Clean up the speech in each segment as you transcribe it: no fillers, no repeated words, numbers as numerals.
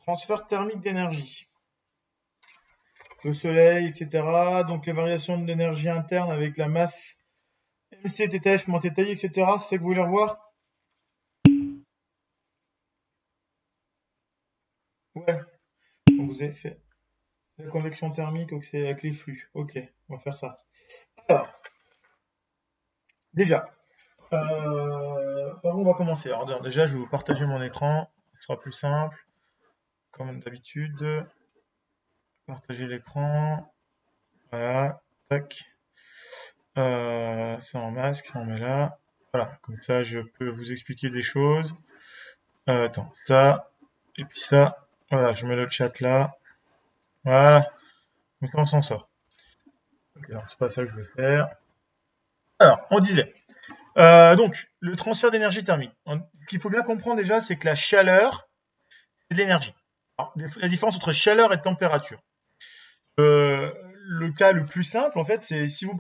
transfert thermique d'énergie. Le soleil, etc. Donc les variations de l'énergie interne avec la masse MC, TTF, moins TTI, etc. C'est ça que vous voulez revoir? Ouais, on vous avez fait la convection thermique avec les flux. Ok, on va faire ça. Alors, déjà, par où on va commencer? Alors déjà, je vais vous partager mon écran. Ce sera plus simple, comme d'habitude. Partager l'écran. Voilà, tac. Ça en masque, ça en met là. Voilà, comme ça je peux vous expliquer des choses. Attends, ça, et puis ça. Voilà, je mets le chat là. Voilà, donc on s'en sort. Ok, alors c'est pas ça que je veux faire. Alors, on disait. Donc, le transfert d'énergie thermique. Ce qu'il faut bien comprendre déjà, c'est que la chaleur, c'est de l'énergie. Alors, la différence entre chaleur et température. Le cas le plus simple, en fait, c'est si vous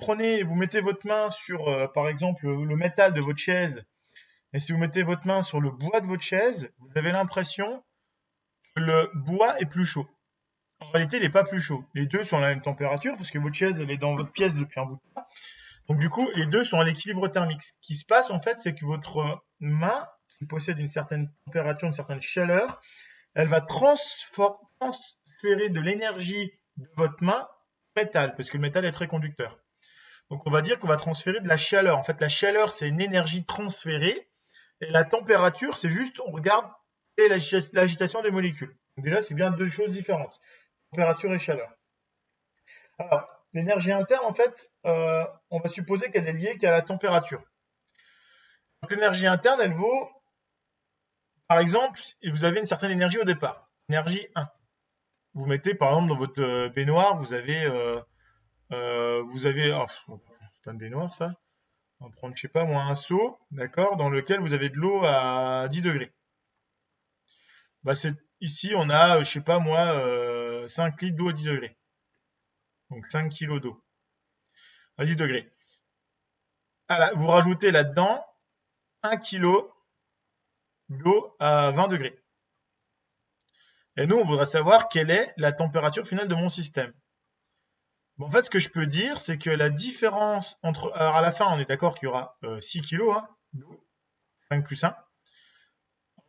mettez votre main sur, par exemple, le métal de votre chaise, et si vous mettez votre main sur le bois de votre chaise, vous avez l'impression que le bois est plus chaud. En réalité, il n'est pas plus chaud. Les deux sont à la même température, parce que votre chaise, elle est dans votre pièce depuis un bout de temps. Donc du coup, les deux sont à l'équilibre thermique. Ce qui se passe, en fait, c'est que votre main, qui possède une certaine température, une certaine chaleur, elle va transférer de l'énergie de votre main au métal, parce que le métal est très conducteur. Donc on va dire qu'on va transférer de la chaleur. En fait, la chaleur, c'est une énergie transférée, et la température, c'est juste, on regarde l'agitation des molécules. Donc déjà, c'est bien deux choses différentes, température et chaleur. Alors, l'énergie interne, en fait, on va supposer qu'elle est liée qu'à la température. Donc l'énergie interne, elle vaut, par exemple, vous avez une certaine énergie au départ, énergie 1. Vous mettez, par exemple, dans votre baignoire, vous avez, oh, c'est pas une baignoire ça, on va prendre, je sais pas moi, un seau, d'accord, dans lequel vous avez de l'eau à 10 degrés. Bah, ici, on a, je sais pas moi, 5 litres d'eau à 10 degrés. Donc 5 kilos d'eau à 10 degrés. Ah, vous rajoutez là-dedans 1 kilo d'eau à 20 degrés. Et nous, on voudrait savoir quelle est la température finale de mon système. Bon, en fait, ce que je peux dire, c'est que la différence entre... Alors, à la fin, on est d'accord qu'il y aura 6 kilos hein, d'eau, 5 plus 1.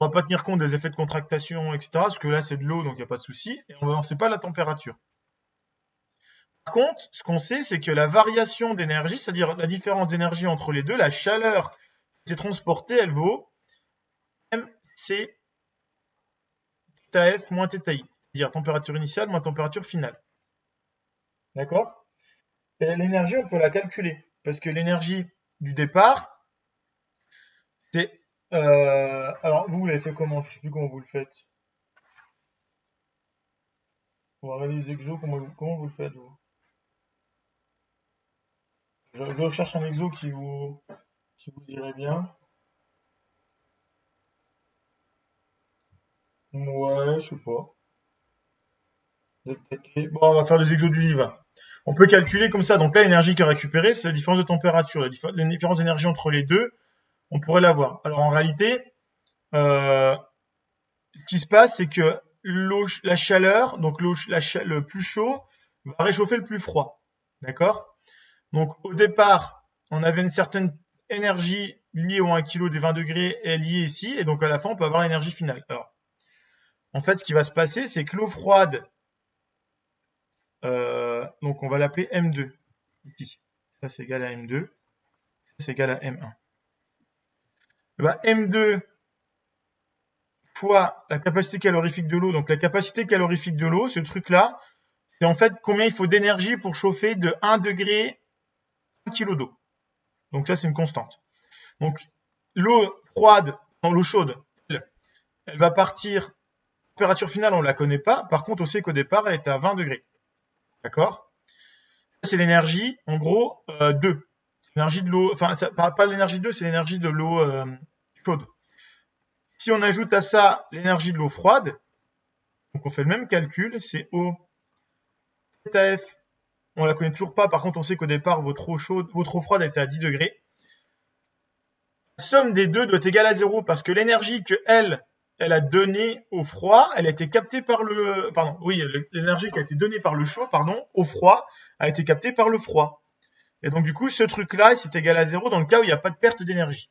On va pas tenir compte des effets de contractation, etc. Parce que là, c'est de l'eau, donc il n'y a pas de souci. Et on ne sait pas la température. Par contre, ce qu'on sait, c'est que la variation d'énergie, c'est-à-dire la différence d'énergie entre les deux, la chaleur qui est transportée, elle vaut MC θF moins θI, c'est-à-dire température initiale moins température finale. D'accord? Et l'énergie, on peut la calculer, parce que l'énergie du départ, c'est... alors, vous l'avez fait comment? Je ne sais plus comment vous le faites. On va regarder les exos, comment vous le faites, vous? Je recherche un exo qui vous irait bien. Ouais, je sais pas. Bon, on va faire les exos du livre. On peut calculer comme ça. Donc là, l'énergie qui est récupérée, c'est la différence de température. La différence d'énergie entre les deux, on pourrait l'avoir. Alors en réalité, ce qui se passe, c'est que la chaleur, donc le plus chaud, va réchauffer le plus froid. D'accord? Donc au départ, on avait une certaine énergie liée au 1 kg des 20 degrés est liée ici, et donc à la fin, on peut avoir l'énergie finale. Alors, en fait, ce qui va se passer, c'est que l'eau froide, donc on va l'appeler M2, ici. Ça, c'est égal à M2, ça, c'est égal à M1. Et ben, M2 fois la capacité calorifique de l'eau, donc la capacité calorifique de l'eau, ce truc-là, c'est en fait combien il faut d'énergie pour chauffer de 1 degré 1 kg d'eau. Donc ça, c'est une constante. Donc l'eau froide, non, l'eau chaude, elle va partir, température finale, on ne la connaît pas. Par contre, on sait qu'au départ, elle est à 20 degrés. D'accord? Ça, c'est l'énergie, en gros, 2. L'énergie de l'eau, enfin, pas l'énergie 2, c'est l'énergie de l'eau chaude. Si on ajoute à ça l'énergie de l'eau froide, donc on fait le même calcul, c'est O θF, on la connaît toujours pas, par contre on sait qu'au départ votre eau froide était à 10 degrés. La somme des deux doit être égale à 0 parce que l'énergie que elle elle a donné au froid, elle a été captée par le, pardon, oui, l'énergie qui a été donnée par le chaud, pardon, au froid, a été captée par le froid. Et donc, du coup, ce truc-là, c'est égal à 0 dans le cas où il n'y a pas de perte d'énergie.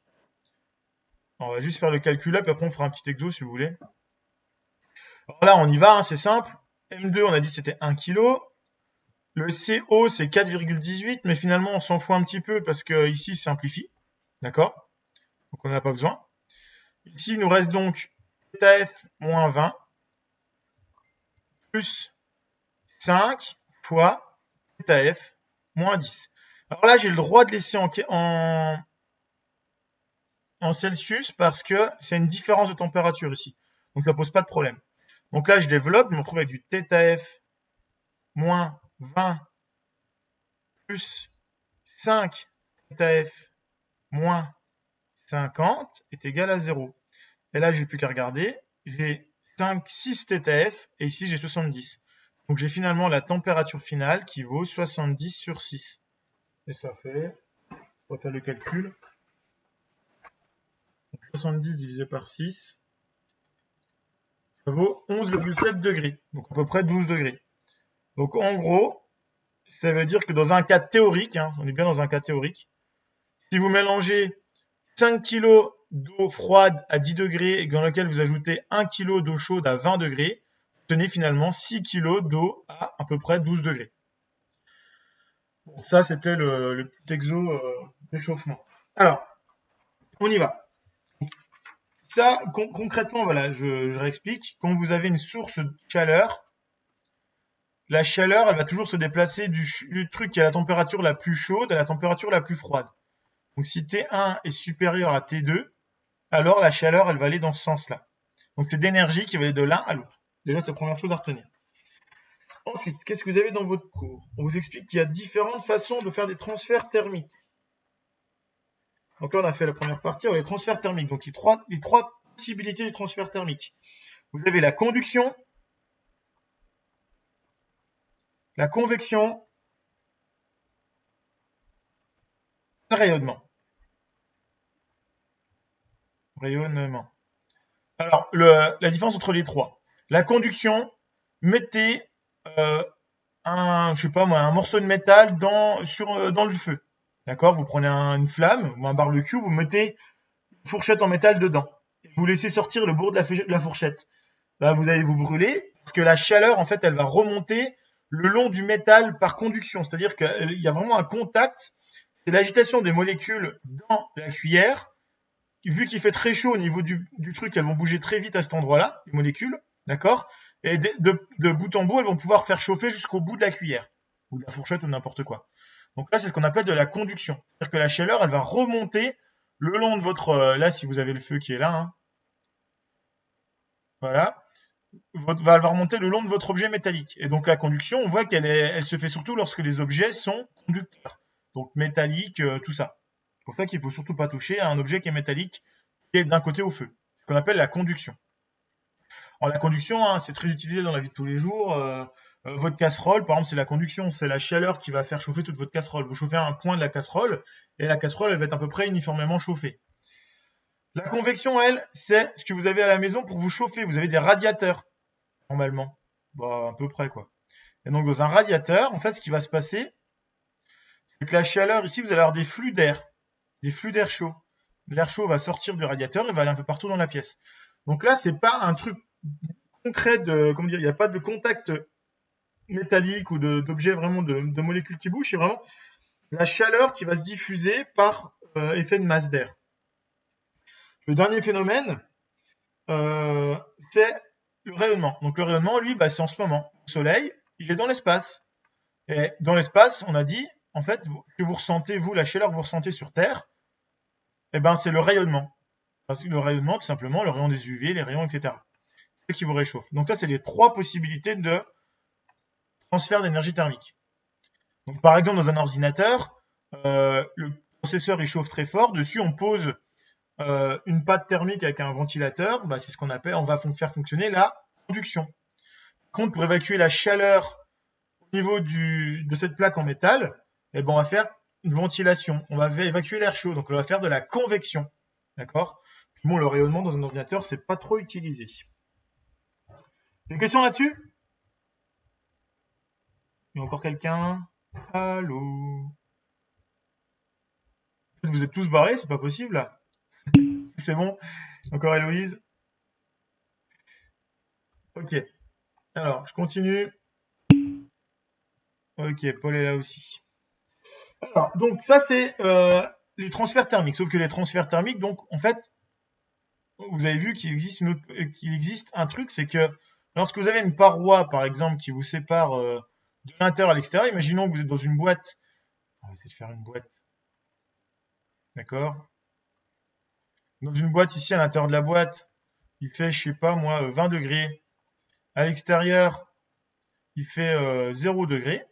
On va juste faire le calcul là, puis après on fera un petit exo si vous voulez. Alors là, on y va, hein, c'est simple. M2, on a dit c'était 1 kg. Le CO, c'est 4,18, mais finalement, on s'en fout un petit peu parce que ici, ça simplifie. D'accord? Donc, on n'en a pas besoin. Ici, il nous reste donc θf moins 20 plus 5 fois θf moins 10. Alors là, j'ai le droit de laisser en Celsius parce que c'est une différence de température ici. Donc, ça pose pas de problème. Donc là, je développe, je me retrouve avec du θf moins 20 plus 5 θf moins 50 est égal à 0. Et là, j'ai plus qu'à regarder. J'ai 6 θf et ici, j'ai 70. Donc, j'ai finalement la température finale qui vaut 70 sur 6. Et ça fait, on va faire le calcul. Donc, 70 divisé par 6, ça vaut 11,7 degrés. Donc, à peu près 12 degrés. Donc, en gros, ça veut dire que dans un cas théorique, hein, on est bien dans un cas théorique, si vous mélangez 5 kg d'eau froide à 10 degrés et dans lequel vous ajoutez 1 kg d'eau chaude à 20 degrés, vous obtenez finalement 6 kg d'eau à peu près 12 degrés. Bon, ça, c'était le petit exo d'échauffement. Alors, on y va. Ça, concrètement, voilà, je réexplique. Quand vous avez une source de chaleur, la chaleur, elle va toujours se déplacer du truc qui a la température la plus chaude à la température la plus froide. Donc si T1 est supérieur à T2, alors la chaleur, elle va aller dans ce sens-là. Donc c'est d'énergie qui va aller de l'un à l'autre. Déjà, c'est la première chose à retenir. Ensuite, qu'est-ce que vous avez dans votre cours? On vous explique qu'il y a différentes façons de faire des transferts thermiques. Donc là, on a fait la première partie, les transferts thermiques. Donc les trois possibilités de transfert thermique. Vous avez la conduction, la convection, le rayonnement. Rayonnement. Alors, la différence entre les trois. La conduction, mettez je sais pas moi, un morceau de métal dans le feu. D'accord? Vous prenez une flamme ou un barbecue, vous mettez une fourchette en métal dedans. Vous laissez sortir le bout de la fourchette. Là, vous allez vous brûler parce que la chaleur, en fait, elle va remonter le long du métal par conduction. C'est-à-dire qu'il y a vraiment un contact. C'est l'agitation des molécules dans la cuillère. Vu qu'il fait très chaud au niveau du truc, elles vont bouger très vite à cet endroit-là, les molécules. D'accord? Et de bout en bout, elles vont pouvoir faire chauffer jusqu'au bout de la cuillère ou de la fourchette ou n'importe quoi. Donc là, c'est ce qu'on appelle de la conduction. C'est-à-dire que la chaleur, elle va remonter le long de votre... là, si vous avez le feu qui est là, hein, voilà, elle va remonter le long de votre objet métallique. Et donc la conduction, on voit elle se fait surtout lorsque les objets sont conducteurs. Donc métallique, tout ça. C'est pour ça qu'il ne faut surtout pas toucher à un objet qui est métallique, qui est d'un côté au feu. Ce qu'on appelle la conduction. Alors la conduction, hein, c'est très utilisé dans la vie de tous les jours. Votre casserole, par exemple, c'est la conduction, c'est la chaleur qui va faire chauffer toute votre casserole. Vous chauffez un point de la casserole, et la casserole, elle va être à peu près uniformément chauffée. La convection, elle, c'est ce que vous avez à la maison pour vous chauffer. Vous avez des radiateurs, normalement. Bah, à peu près, quoi. Et donc, dans un radiateur, en fait, ce qui va se passer, c'est que la chaleur, ici, vous allez avoir des flux d'air chaud. L'air chaud va sortir du radiateur et va aller un peu partout dans la pièce. Donc là, c'est pas un truc concret comment dire, il n'y a pas de contact métallique ou d'objet vraiment de molécules qui bougent, c'est vraiment la chaleur qui va se diffuser par effet de masse d'air. Le dernier phénomène, c'est le rayonnement. Donc le rayonnement, lui, c'est en ce moment. Le soleil, il est dans l'espace. Et dans l'espace, on a dit, en fait, que vous ressentez, vous, la chaleur que vous ressentez sur Terre, c'est le rayonnement. Parce que le rayonnement, tout simplement, le rayon des UV, les rayons, etc. C'est qui vous réchauffe. Donc ça, c'est les trois possibilités de transfert d'énergie thermique. Donc par exemple, dans un ordinateur, le processeur il chauffe très fort. Dessus, on pose une pâte thermique avec un ventilateur. C'est ce qu'on appelle, on va faire fonctionner la conduction. Par contre, pour évacuer la chaleur au niveau de cette plaque en métal, on va faire une ventilation. On va évacuer l'air chaud, donc on va faire de la convection. D'accord? Bon, le rayonnement dans un ordinateur, c'est pas trop utilisé. Une question là-dessus? Il y a encore quelqu'un? Allô? Vous êtes tous barrés, c'est pas possible là. C'est bon? Encore Héloïse? Ok. Alors, je continue. Ok, Paul est là aussi. Alors, donc ça c'est les transferts thermiques. Sauf que les transferts thermiques, donc en fait, vous avez vu qu'il existe un truc, c'est que lorsque vous avez une paroi, par exemple, qui vous sépare de l'intérieur à l'extérieur, imaginons que vous êtes dans une boîte. On va essayer de faire une boîte, d'accord? Dans une boîte ici, à l'intérieur de la boîte, il fait, je sais pas moi, 20 degrés. À l'extérieur, il fait 0 degré.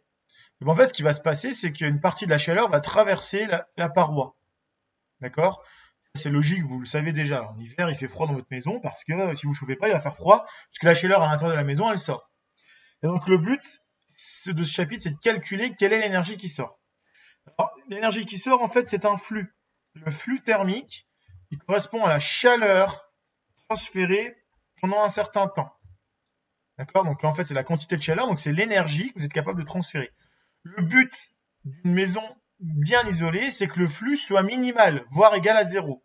Et ben, en fait, ce qui va se passer, c'est qu'une partie de la chaleur va traverser la paroi. D'accord? C'est logique, vous le savez déjà. En hiver, il fait froid dans votre maison parce que si vous chauffez pas, il va faire froid, parce que la chaleur à l'intérieur de la maison, elle sort. Et donc le but de ce chapitre, c'est de calculer quelle est l'énergie qui sort. Alors, l'énergie qui sort, en fait, c'est un flux. Le flux thermique, il correspond à la chaleur transférée pendant un certain temps. D'accord? Donc là, en fait, c'est la quantité de chaleur, donc c'est l'énergie que vous êtes capable de transférer. Le but d'une maison bien isolée, c'est que le flux soit minimal, voire égal à zéro.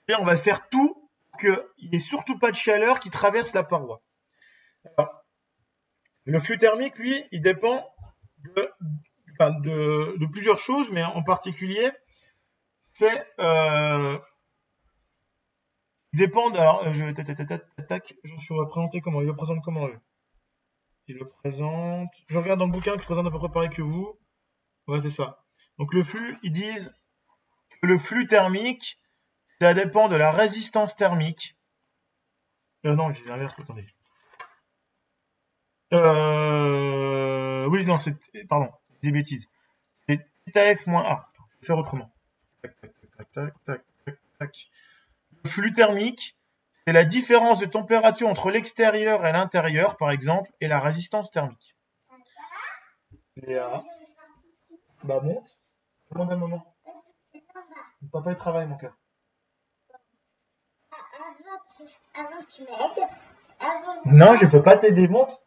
Et on va faire tout pour qu'il n'y ait surtout pas de chaleur qui traverse la paroi. Alors, le flux thermique, lui, il dépend de plusieurs choses, mais en particulier, c'est il dépend. Alors, j'en suis représenté comment? Il le présente comment eux? Il le présente. Je regarde dans le bouquin qui présente à peu près pareil que vous. Ouais, c'est ça. Donc le flux, ils disent que le flux thermique, ça dépend de la résistance thermique. Non, j'ai l'inverse, attendez. Oui, non, c'est. Pardon, des bêtises. C'est θF moins A. Je vais faire autrement. Tac, tac, tac, tac, tac, tac, tac. Le flux thermique, c'est la différence de température entre l'extérieur et l'intérieur, par exemple, et la résistance thermique. Léa, bah monte. Demande un moment. Papa, il travaille, mon cœur. Avant, tu m'aides. Non, je peux pas t'aider, monte.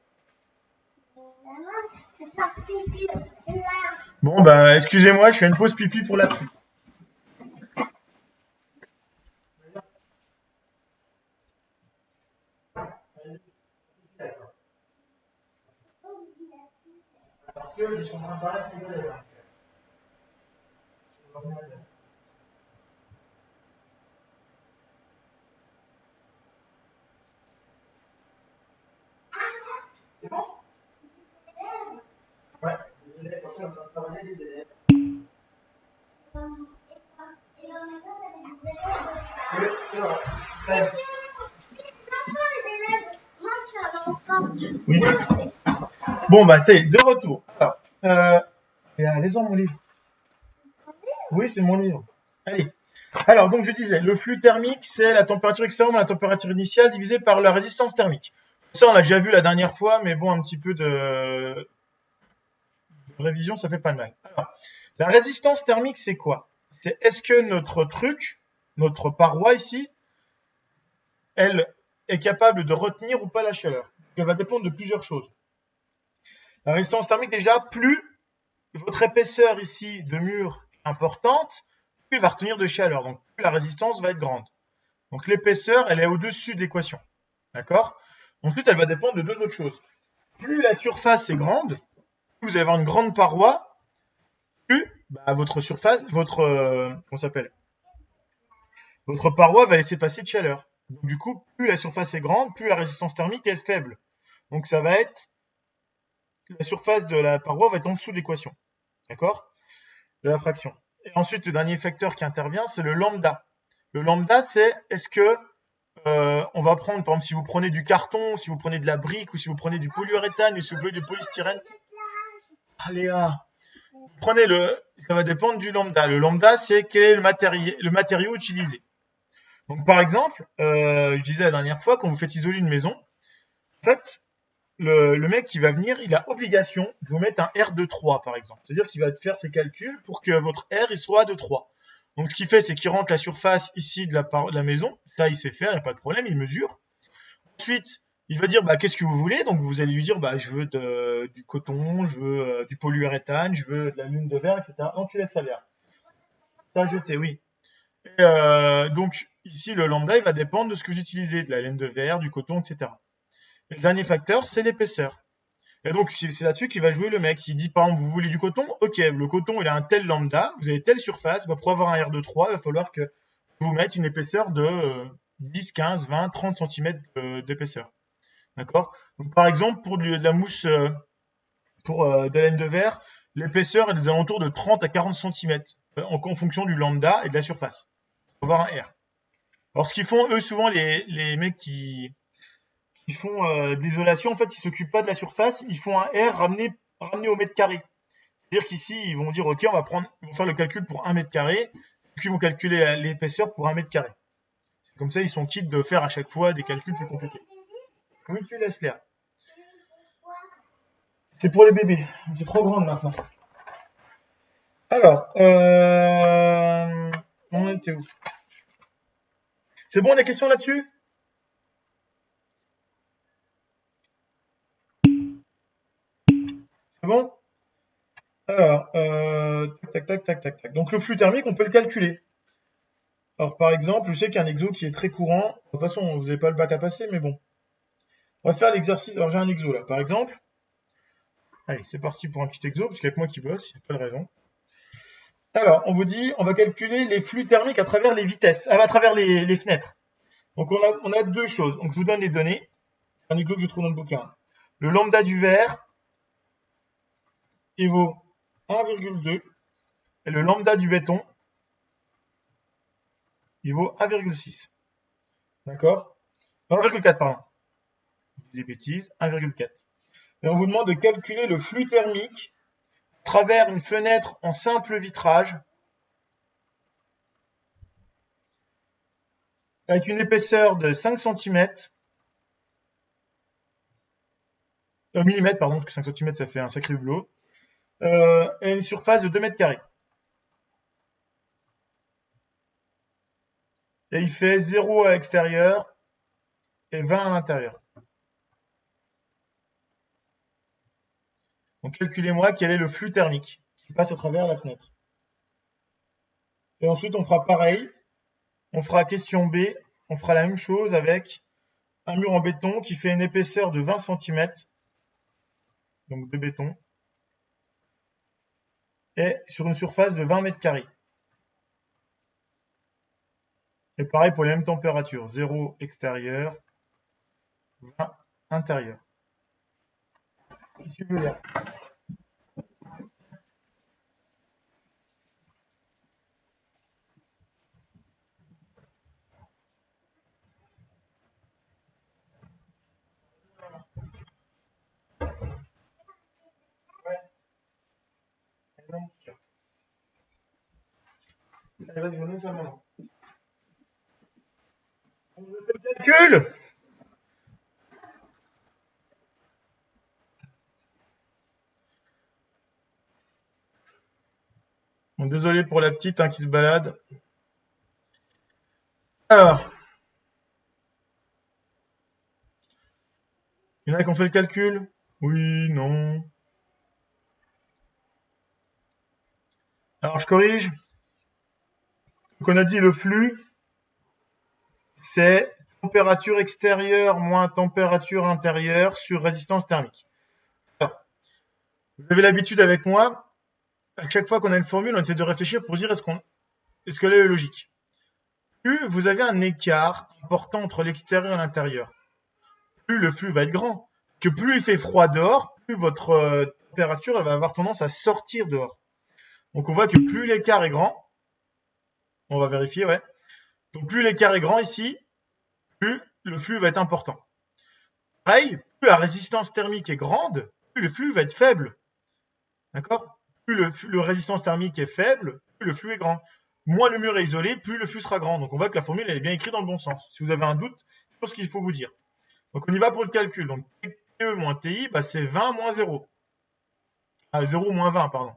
Bon, bah, excusez-moi, je fais une pause pipi pour la suite. Parce que je suis en train de parler avec les élèves. C'est bon? Ouais, les élèves, parce qu'on est en train de parler des élèves. Et en même temps, t'as des élèves. Oui, c'est vrai. Très bien. Oui. Bon, bah, c'est de retour. Alors, allez-y, mon livre. Oui, c'est mon livre. Allez. Alors, donc, je disais, le flux thermique, c'est la température extérieure moins la température initiale divisée par la résistance thermique. Ça, on l'a déjà vu la dernière fois, mais bon, un petit peu de révision, ça fait pas de mal. Alors, la résistance thermique, c'est quoi? C'est est-ce que notre truc, notre paroi ici, elle est capable de retenir ou pas la chaleur? Elle va dépendre de plusieurs choses. La résistance thermique, déjà, plus votre épaisseur ici de mur est importante, plus il va retenir de chaleur. Donc, plus la résistance va être grande. Donc, l'épaisseur, elle est au-dessus de l'équation. D'accord? Ensuite, elle va dépendre de deux autres choses. Plus la surface est grande, plus vous allez avoir une grande paroi, plus votre surface, comment s'appelle? Votre paroi va laisser passer de chaleur. Donc, du coup, plus la surface est grande, plus la résistance thermique est faible. Donc, ça va être la surface de la paroi va être en dessous de l'équation. D'accord? De la fraction. Et ensuite, le dernier facteur qui intervient, c'est le lambda. Le lambda, c'est est-ce que on va prendre, par exemple, si vous prenez du carton, si vous prenez de la brique, ou si vous prenez du polyuréthane, ou si vous prenez du polystyrène. Allez, prenez ça va dépendre du lambda. Le lambda, c'est quel est le matériau utilisé. Donc, par exemple, je disais la dernière fois, quand vous faites isoler une maison, en fait, le mec qui va venir, il a obligation de vous mettre un R de 3, par exemple. C'est-à-dire qu'il va faire ses calculs pour que votre R il soit de 3. Donc ce qu'il fait, c'est qu'il rentre la surface ici de la maison. Ça, il sait faire, il n'y a pas de problème, il mesure. Ensuite, il va dire bah, qu'est-ce que vous voulez. Donc vous allez lui dire bah, je veux du coton, je veux du polyuréthane, je veux de la lune de verre, etc. Non, tu laisses ça là. Ça a jeté, oui. Et, donc ici, le lambda, il va dépendre de ce que vous utilisez, de la laine de verre, du coton, etc. Et le dernier facteur, c'est l'épaisseur. Et donc, c'est là-dessus qu'il va jouer le mec. S'il dit, par exemple, vous voulez du coton, ok, le coton, il a un tel lambda, vous avez telle surface, bah, pour avoir un R de 3, il va falloir que vous mettez une épaisseur de 10, 15, 20, 30 cm d'épaisseur. D'accord? Donc, par exemple, pour de la mousse, pour de la laine de verre, l'épaisseur est des alentours de 30 à 40 cm, en fonction du lambda et de la surface, pour avoir un R. Alors, ce qu'ils font, eux, souvent, les mecs qui font de l'isolation, en fait, ils s'occupent pas de la surface, ils font un R ramené au mètre carré. C'est-à-dire qu'ici, ils vont dire, OK, ils vont faire le calcul pour 1 mètre carré, puis ils vont calculer l'épaisseur pour 1 mètre carré. Comme ça, ils sont quittes de faire à chaque fois des calculs plus compliqués. Oui, tu laisses l'air. C'est pour les bébés. C'est trop grande maintenant. Alors, on était où? C'est bon, des questions là-dessus? C'est bon? Alors, tac, tac, tac, tac, tac. Donc le flux thermique, on peut le calculer. Alors par exemple, je sais qu'il y a un exo qui est très courant. De toute façon, vous n'avez pas le bac à passer, mais bon. On va faire l'exercice. Alors j'ai un exo là, par exemple. Allez, c'est parti pour un petit exo, parce qu'il n'y a que moi qui bosse, il n'y a pas de raison. Alors, on vous dit, on va calculer les flux thermiques à travers les vitesses, à travers les fenêtres. Donc on a deux choses. Donc je vous donne les données. Un exo que je trouve dans le bouquin. Le lambda du verre, il vaut 1,2. Et le lambda du béton, il vaut 1,6. D'accord? 1,4, pardon. Des bêtises, 1,4. Et on vous demande de calculer le flux thermique à travers une fenêtre en simple vitrage avec une épaisseur de 5 cm, millimètres, pardon, parce que 5 cm ça fait un sacré boulot, et une surface de 2 mètres carrés. Et il fait 0 à l'extérieur et 20 à l'intérieur. Donc calculez-moi quel est le flux thermique qui passe à travers la fenêtre. Et ensuite on fera pareil, on fera question B, on fera la même chose avec un mur en béton qui fait une épaisseur de 20 cm, donc de béton, et sur une surface de 20 mètres carrés. Et pareil pour les mêmes températures, 0 extérieur, 20 intérieur. Qu'est-ce que tu veux dire? Ouais, allez, vas-y, donne ça maintenant. On fait le calcul. Bon, désolé pour la petite qui se balade. Alors, il y en a qui ont fait le calcul? Oui, non. Alors, je corrige. Donc, on a dit le flux, c'est température extérieure moins température intérieure sur résistance thermique. Alors, vous avez l'habitude avec moi, à chaque fois qu'on a une formule, on essaie de réfléchir pour dire est-ce qu'elle est logique. Plus vous avez un écart important entre l'extérieur et l'intérieur, plus le flux va être grand. Que plus il fait froid dehors, plus votre température elle va avoir tendance à sortir dehors. Donc on voit que plus l'écart est grand, on va vérifier, ouais. Donc plus l'écart est grand ici, plus le flux va être important. Pareil, plus la résistance thermique est grande, plus le flux va être faible. D'accord? Plus le résistance thermique est faible, plus le flux est grand. Moins le mur est isolé, plus le flux sera grand. Donc on voit que la formule elle est bien écrite dans le bon sens. Si vous avez un doute sur ce qu'il faut vous dire. Donc on y va pour le calcul. Donc TE moins TI, bah, c'est 20 moins 0. Ah, 0 moins 20, pardon.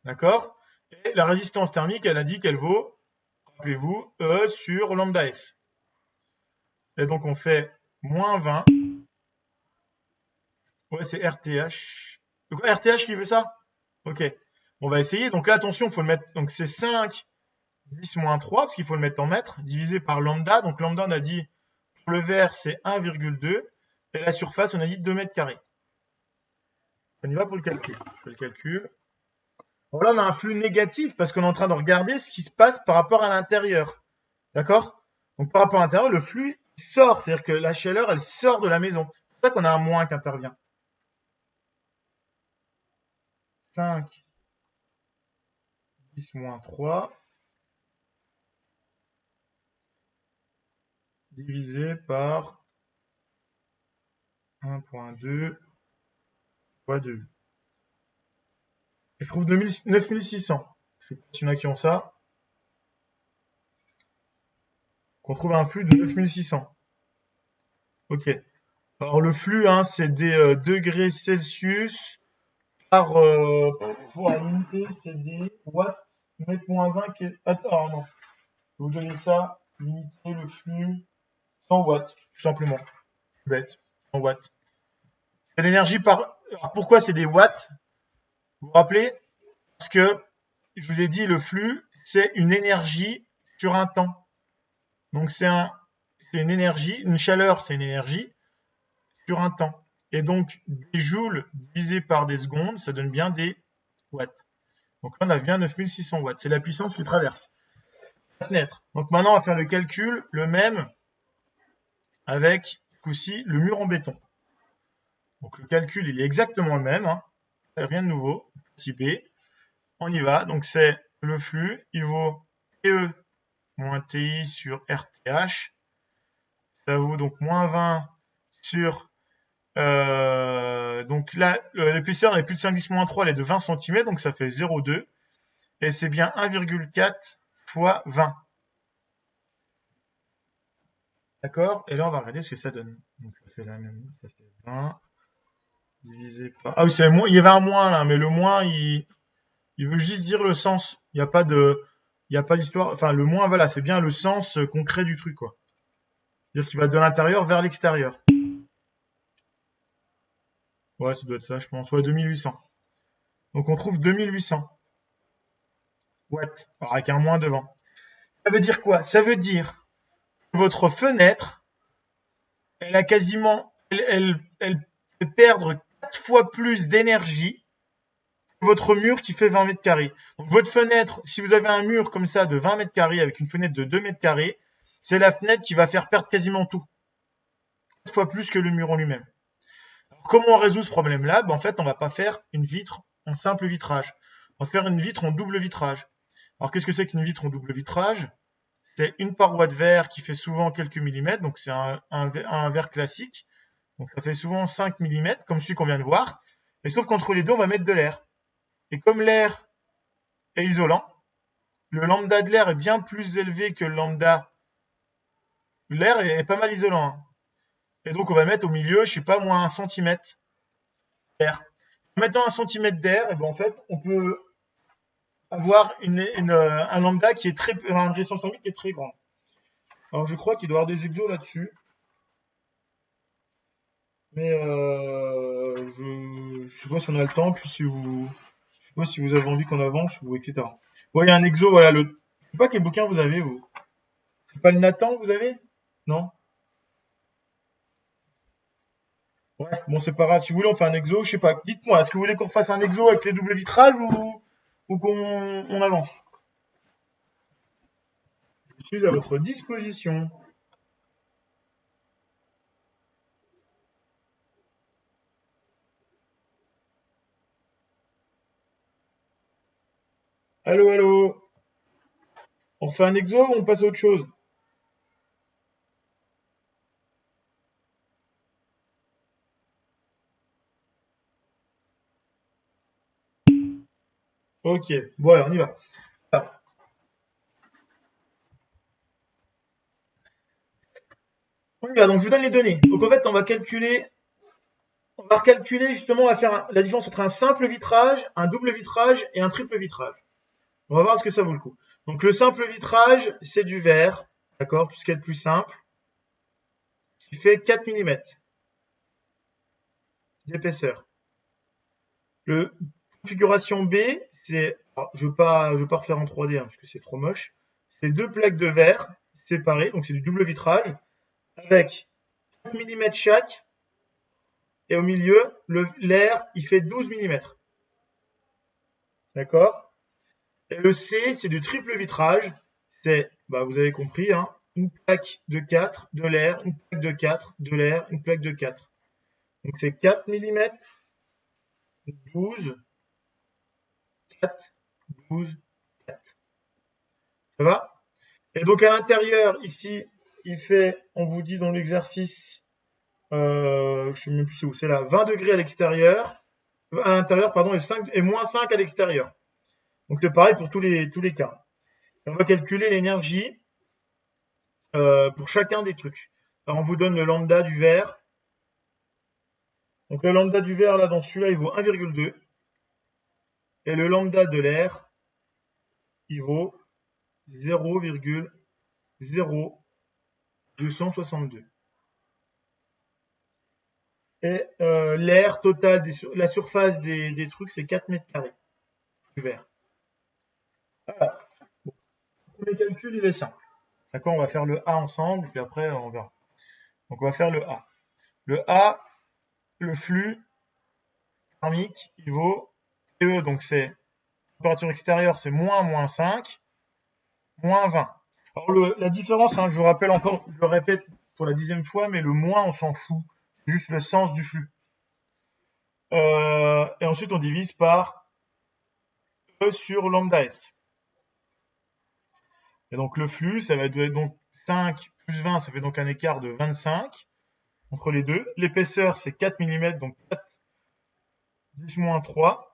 D'accord? Et la résistance thermique, elle a dit qu'elle vaut, rappelez-vous, E sur lambda S. Et donc on fait moins 20. Ouais, c'est RTH. RTH qui veut ça? Ok. On va essayer. Donc là, attention, il faut le mettre. Donc c'est 5, 10 moins 3, parce qu'il faut le mettre en mètres, divisé par lambda. Donc lambda, on a dit, pour le verre, c'est 1,2. Et la surface, on a dit 2 mètres carrés. On y va pour le calcul. Je fais le calcul. Bon, là, on a un flux négatif parce qu'on est en train de regarder ce qui se passe par rapport à l'intérieur. D'accord? Donc par rapport à l'intérieur, le flux sort. C'est-à-dire que la chaleur, elle sort de la maison. C'est pour ça qu'on a un moins qui intervient. 5, 10 moins 3, divisé par 1,2 fois 2. Et je trouve 9600. Je sais pas s'il y en a qui ont ça. Qu'on trouve un flux de 9600. Ok. Alors le flux, hein, c'est des degrés Celsius par pour l'unité, c'est des watts mètre moins 1 qui est. Attends, non. Je vais vous donner ça. Limiter le flux 100 watts, tout simplement. Bête. 100 watts. C'est l'énergie par. Alors pourquoi c'est des watts? Vous vous rappelez? Parce que je vous ai dit le flux, c'est une énergie sur un temps. Donc c'est une énergie, une chaleur, c'est une énergie sur un temps. Et donc des joules divisé par des secondes, ça donne bien des watts. Donc là, on a bien 9600 watts. C'est la puissance qui traverse la fenêtre. Donc maintenant, on va faire le calcul, le même, avec aussi le mur en béton. Donc le calcul, il est exactement le même. Hein. Rien de nouveau. Petit b. On y va. Donc c'est le flux, il vaut PE moins TI sur RTH. Ça vaut donc moins 20 sur... donc là, l'épaisseur est plus de 5,10 moins 3, elle est de 20 cm, donc ça fait 0,2. Et c'est bien 1,4 fois 20. D'accord? Et là, on va regarder ce que ça donne. Donc, ça fait la même, ça fait 20 divisé par... Ah oui, il y avait un moins là, mais le moins, il veut juste dire le sens. Il n'y a pas d'histoire. Enfin, le moins, voilà, c'est bien le sens concret du truc, quoi. C'est-à-dire qu'il va de l'intérieur vers l'extérieur. Ouais, ça doit être ça, je pense. Ouais, 2800. Donc, on trouve 2800 watts. Alors, avec un moins devant. Ça veut dire quoi? Ça veut dire que votre fenêtre, elle a quasiment, elle peut perdre 4 fois plus d'énergie que votre mur qui fait 20 mètres carrés. Donc, votre fenêtre, si vous avez un mur comme ça de 20 mètres carrés avec une fenêtre de 2 mètres carrés, c'est la fenêtre qui va faire perdre quasiment tout. 4 fois plus que le mur en lui-même. Comment on résout ce problème-là? En fait, on va pas faire une vitre en simple vitrage. On va faire une vitre en double vitrage. Alors, qu'est-ce que c'est qu'une vitre en double vitrage? C'est une paroi de verre qui fait souvent quelques millimètres, donc c'est un verre classique. Donc ça fait souvent 5 millimètres, comme celui qu'on vient de voir. Et sauf qu'entre les deux, on va mettre de l'air. Et comme l'air est isolant, le lambda de l'air est bien plus élevé que le lambda. L'air est pas mal isolant. Hein. Et donc on va mettre au milieu, je sais pas, moins 1 centimètre d'air. En mettant 1 centimètre d'air, et ben en fait, on peut avoir un lambda qui est une résistance thermique qui est très grande. Alors je crois qu'il doit y avoir des exos là-dessus. Mais je sais pas si on a le temps, puis si vous, je sais pas si vous avez envie qu'on avance ou etc. Bon, il y a un exo, voilà je sais pas quel bouquin vous avez vous. C'est pas le Nathan que vous avez? Non? Bref, bon c'est pas grave. Si vous voulez, on fait un exo, je sais pas. Dites-moi, est-ce que vous voulez qu'on fasse un exo avec les doubles vitrages ou qu'on avance? Je suis à votre disposition. Allô, allô? On refait un exo ou on passe à autre chose? Ok, bon alors on y va. Ah. On y va, donc je vous donne les données. Donc en fait, on va recalculer justement, on va faire la différence entre un simple vitrage, un double vitrage et un triple vitrage. On va voir ce que ça vaut le coup. Donc le simple vitrage, c'est du verre, d'accord, tout ce qui est le plus simple, qui fait 4 mm d'épaisseur. Le configuration B, c'est, je veux pas refaire en 3D parce que c'est trop moche. C'est deux plaques de verre séparées, donc c'est du double vitrage, avec 4 mm chaque, et au milieu, l'air, il fait 12 mm. D'accord? Et le C, c'est du triple vitrage. C'est, vous avez compris, hein, une plaque de 4, de l'air, une plaque de 4, de l'air, une plaque de 4. Donc c'est 4 mm, 12, 4, 12, 4. Ça va? Et donc à l'intérieur, ici, on vous dit dans l'exercice, je ne sais même plus où c'est là, 20 degrés à l'extérieur, à l'intérieur, pardon, et moins 5 à l'extérieur. Donc c'est pareil pour tous les cas. Et on va calculer l'énergie pour chacun des trucs. Alors on vous donne le lambda du verre. Donc le lambda du verre, là, dans celui-là, il vaut 1,2. Et le lambda de l'air, il vaut 0,0262. Et l'air total, la surface des trucs, c'est 4 mètres carrés du verre. Voilà. Bon. Le premier calcul, il est simple. D'accord, on va faire le A ensemble, puis après, on verra. Donc, on va faire le A. Le A, le flux thermique, il vaut PE, donc c'est température extérieure, c'est moins 5, moins 20. Alors, la différence, hein, je vous rappelle encore, je le répète pour la 10e fois, mais le moins, on s'en fout. C'est juste le sens du flux. Et ensuite, on divise par E sur lambda S. Et donc, le flux, ça va être donc 5 plus 20, ça fait donc un écart de 25 entre les deux. L'épaisseur, c'est 4 mm, donc 4 10-3.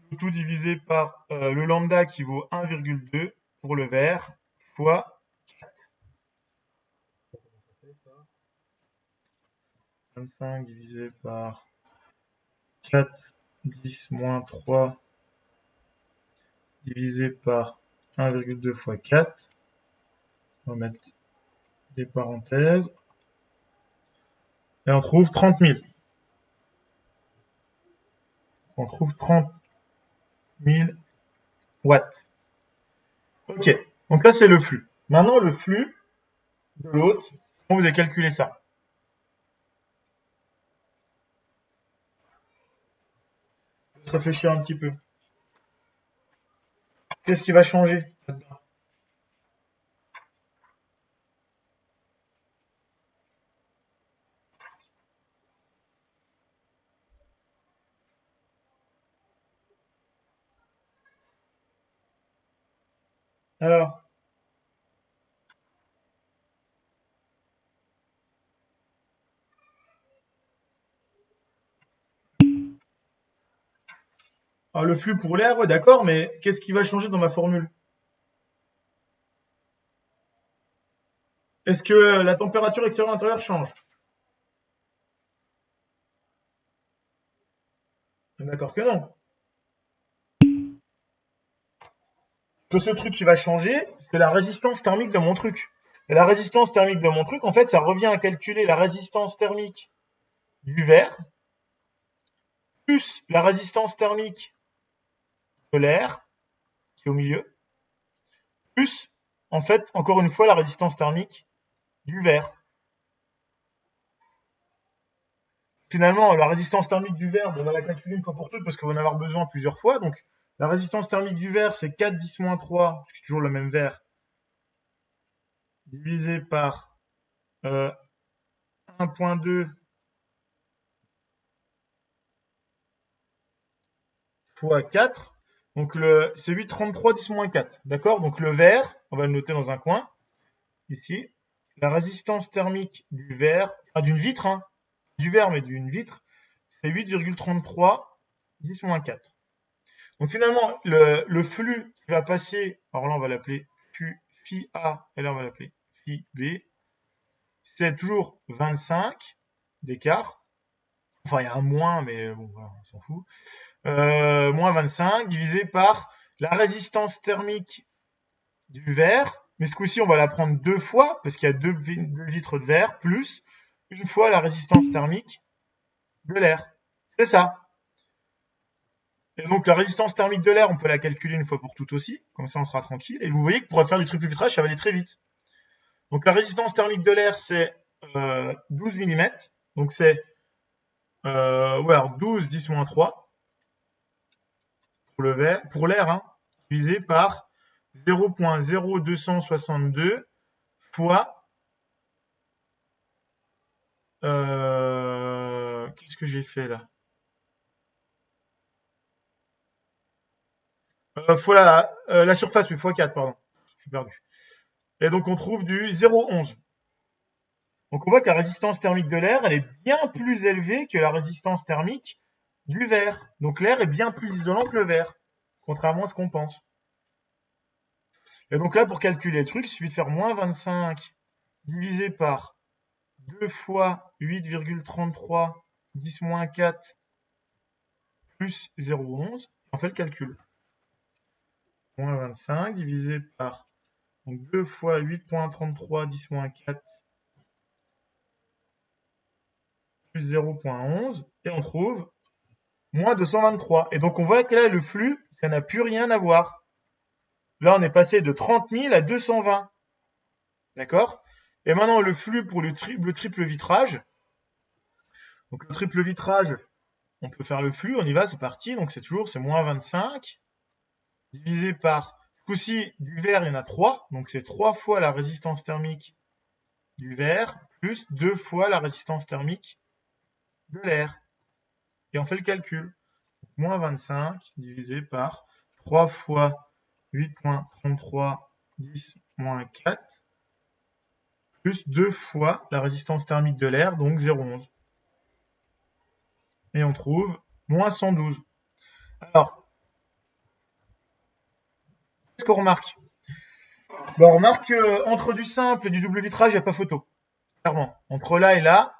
Le tout divisé par le lambda qui vaut 1,2 pour le verre, fois 25 divisé par 4, 10-3 divisé par 1,2 fois 4. On va mettre des parenthèses. Et on trouve 30 000. On trouve 30 000 watts. Ok, donc là c'est le flux. Maintenant le flux de l'autre, comment vous avez calculé ça? Je vais réfléchir un petit peu. Qu'est-ce qui va changer là-dedans? Alors, le flux pour l'air, ouais, d'accord, mais qu'est-ce qui va changer dans ma formule? Est-ce que la température extérieure intérieure change? D'accord que non. Que ce truc qui va changer, c'est la résistance thermique de mon truc. Et la résistance thermique de mon truc, en fait, ça revient à calculer la résistance thermique du verre, plus la résistance thermique de l'air, qui est au milieu, plus, en fait, encore une fois, la résistance thermique du verre. Finalement, la résistance thermique du verre, on va la calculer une fois pour toutes parce qu'on va en avoir besoin plusieurs fois. Donc, la résistance thermique du verre, c'est 4 10-3, c'est toujours le même verre, divisé par 1,2 fois 4. Donc, c'est 8,33 10-4. D'accord? Donc, le verre, on va le noter dans un coin, ici. La résistance thermique du verre, d'une vitre, hein, du verre, mais d'une vitre, c'est 8,33 10-4. Donc finalement, le flux qui va passer, alors là on va l'appeler phi A, et là on va l'appeler phi B, c'est toujours 25 d'écart. Enfin, il y a un moins, mais bon, voilà, on s'en fout. Moins 25 divisé par la résistance thermique du verre, mais ce coup-ci, on va la prendre 2 fois, parce qu'il y a 2 litres de verre, plus une fois la résistance thermique de l'air. C'est ça. Et donc, la résistance thermique de l'air, on peut la calculer une fois pour toutes aussi, comme ça on sera tranquille. Et vous voyez que pour faire du triple filtrage, ça va aller très vite. Donc, la résistance thermique de l'air, c'est 12 mm. Donc, c'est ouais, alors 12 10-3 pour l'air, hein, divisé par 0,0262 fois qu'est-ce que j'ai fait là? Fois la surface, oui, fois 4, pardon. Je suis perdu. Et donc on trouve du 0,11. Donc on voit que la résistance thermique de l'air, elle est bien plus élevée que la résistance thermique du verre. Donc l'air est bien plus isolant que le verre, contrairement à ce qu'on pense. Et donc là, pour calculer le truc, il suffit de faire moins 25 divisé par 2 fois 8,33 10 moins 4 plus 0,11. On fait le calcul. Moins 25 divisé par donc 2 fois 8,33 10 moins 4 plus 0,11. Et on trouve moins 223. Et donc on voit que là, le flux, ça n'a plus rien à voir. Là, on est passé de 30 000 à 220. D'accord? Et maintenant, le flux pour le triple vitrage. Donc le triple vitrage, on peut faire le flux, on y va, c'est parti. Donc c'est moins 25 divisé par, ce coup-ci, du verre, il y en a 3. Donc c'est 3 fois la résistance thermique du verre plus 2 fois la résistance thermique de l'air. Et on fait le calcul. Moins 25 divisé par 3 fois 8,33 10 moins 4 plus 2 fois la résistance thermique de l'air, donc 0,11. Et on trouve moins 112. Alors, qu'est-ce qu'on remarque? On remarque qu'entre du simple et du double vitrage, il n'y a pas photo. Clairement. Entre là et là,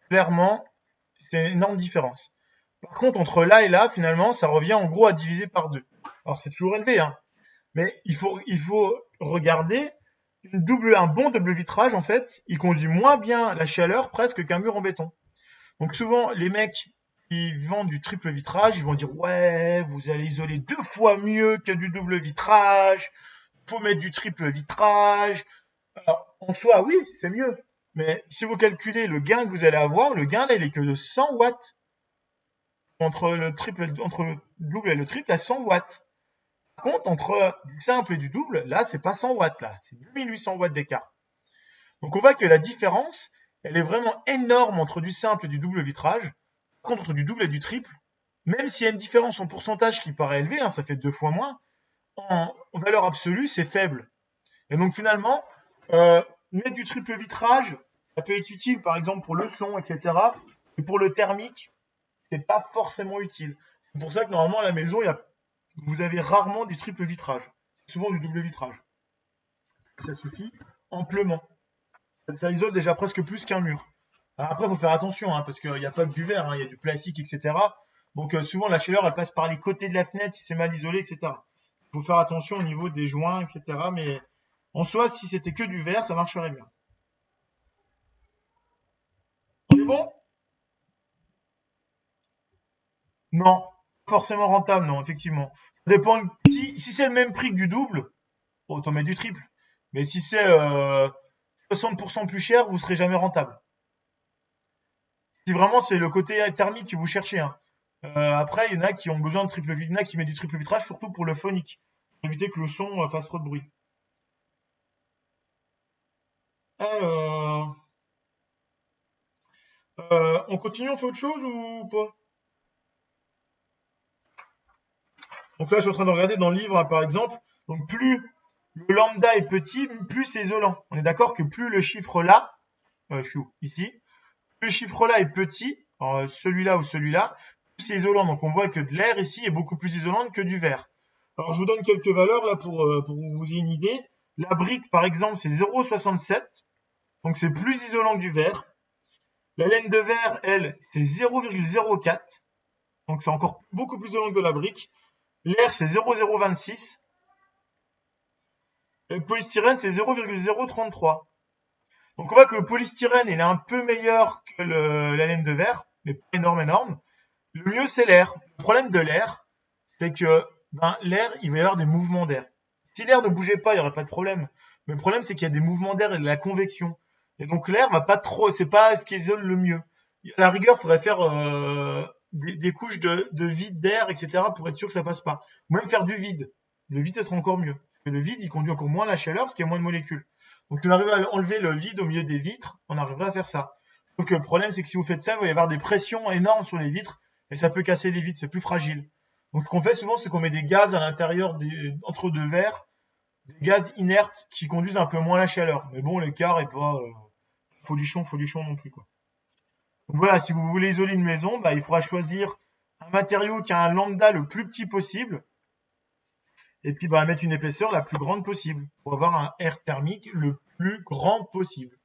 clairement, c'est une énorme différence. Par contre, entre là et là, finalement, ça revient en gros à diviser par 2. Alors, c'est toujours élevé, hein. Mais il faut regarder un bon double vitrage, en fait, il conduit moins bien la chaleur presque qu'un mur en béton. Donc souvent, les mecs qui vendent du triple vitrage, ils vont dire ouais, vous allez isoler 2 fois mieux que du double vitrage, faut mettre du triple vitrage. Alors, en soi, oui, c'est mieux. Mais si vous calculez le gain que vous allez avoir, le gain là, il est que de 100 watts. Entre le double et le triple, à 100 watts. Par contre, entre du simple et du double, là, c'est pas 100 watts, là. C'est 2800 watts d'écart. Donc, on voit que la différence, elle est vraiment énorme entre du simple et du double vitrage. Par contre, entre du double et du triple, même s'il y a une différence en pourcentage qui paraît élevée, hein, ça fait 2 fois moins, en valeur absolue, c'est faible. Et donc, finalement, mettre du triple vitrage, ça peut être utile, par exemple, pour le son, etc. Et pour le thermique, c'est pas forcément utile. C'est pour ça que normalement, à la maison, vous avez rarement du triple vitrage. C'est souvent du double vitrage. Ça suffit amplement. Ça isole déjà presque plus qu'un mur. Alors après, il faut faire attention, hein, parce qu'il n'y a pas que du verre, hein, il y a du plastique, etc. Donc souvent, la chaleur, elle passe par les côtés de la fenêtre si c'est mal isolé, etc. Il faut faire attention au niveau des joints, etc. Mais en soi, si c'était que du verre, ça marcherait bien. On est bon? Non. Forcément rentable, non, effectivement. Ça dépend. Si c'est le même prix que du double, autant mettre du triple. Mais si c'est 60% plus cher, vous serez jamais rentable. Si vraiment c'est le côté thermique que vous cherchez, hein. Après, il y en a qui ont besoin de triple vitrage, il y en a qui mettent du triple vitrage, surtout pour le phonique, pour éviter que le son fasse trop de bruit. Alors, on continue, on fait autre chose ou pas? Donc là, je suis en train de regarder dans le livre, hein, par exemple. Donc plus le lambda est petit, plus c'est isolant. On est d'accord que plus le chiffre là, je suis où? Ici. Plus le chiffre là est petit, celui-là ou celui-là, plus c'est isolant. Donc on voit que de l'air ici est beaucoup plus isolant que du verre. Alors je vous donne quelques valeurs là pour que vous ayez une idée. La brique, par exemple, c'est 0,67. Donc c'est plus isolant que du verre. La laine de verre, elle, c'est 0,04. Donc c'est encore beaucoup plus isolant que de la brique. L'air, c'est 0,026. Et le polystyrène, c'est 0,033. Donc on voit que le polystyrène, il est un peu meilleur que la laine de verre, mais pas énorme. Le mieux, c'est l'air. Le problème de l'air, c'est que l'air, il va y avoir des mouvements d'air. Si l'air ne bougeait pas, il n'y aurait pas de problème. Mais le problème, c'est qu'il y a des mouvements d'air et de la convection. Et donc l'air va pas trop, c'est pas ce qui isole le mieux. À la rigueur, il faudrait faire des couches de vide d'air, etc., pour être sûr que ça passe pas. Ou même faire du vide. Le vide, ça sera encore mieux. Parce que le vide, il conduit encore moins la chaleur parce qu'il y a moins de molécules. Donc, si on arrive à enlever le vide au milieu des vitres, on arriverait à faire ça. Donc, le problème, c'est que si vous faites ça, il va y avoir des pressions énormes sur les vitres et ça peut casser les vitres, c'est plus fragile. Donc, ce qu'on fait souvent, c'est qu'on met des gaz à l'intérieur entre deux verres, des gaz inertes qui conduisent un peu moins la chaleur. Mais bon, l'écart est pas folichon non plus, quoi. Donc voilà, si vous voulez isoler une maison, il faudra choisir un matériau qui a un lambda le plus petit possible, et puis mettre une épaisseur la plus grande possible, pour avoir un air thermique le plus grand possible.